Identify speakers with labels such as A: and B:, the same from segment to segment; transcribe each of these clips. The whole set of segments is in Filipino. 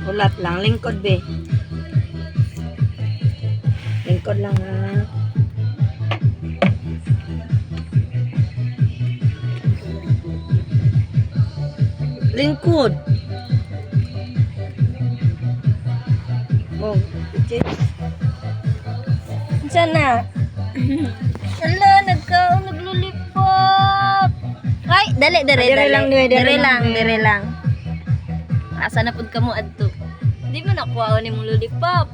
A: Ulat lang. Lingkod, be. Lingkod lang, ha. Lingkod. Oh,
B: Sana. Ala, naglulipop. Ay, dali.
A: Dire lang, dire
B: Dire
A: lang,
B: lang,
A: be.
B: dire lang. Asa na pud kamo adto? Di man nakuha ni mong lollipop.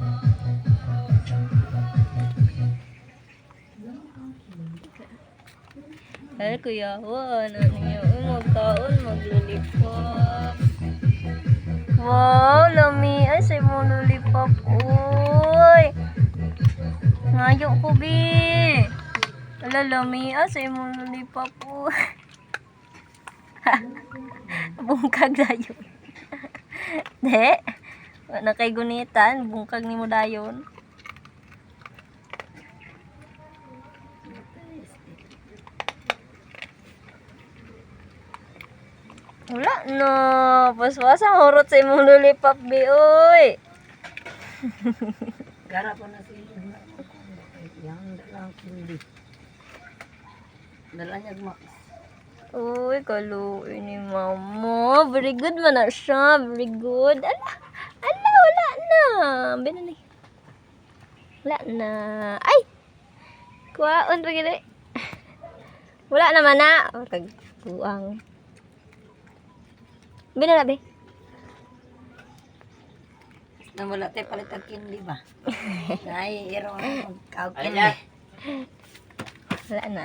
B: Ay, kuya, ano ninyo? Magkaon, maglulipop. Wow, lami. Ay, say mo lollipop. Uy. Ngayo ko, bi. Ala, lami. Ay, say mo lollipop. Uy. Bungkag dayon. De. Wala kay gunitan. Bungkag ni mo dayon. Wala no. Paswasa hurot sa imong lollipop, bi. Uy.
A: Gara po na sila. Yang dalang kundi. Dala niya Max.
B: Uy, kaluoy ni mama. Very good man na siya. Very good. Ala, wala na. Bina ni. Wala na. Ay! Kuwaon pa gini. Wala naman na. Oh, tagpuang. Bina na, be.
A: Na wala tayo palit ang kindi ba? Ay, iro ang magkaw kindi.
B: Wala na.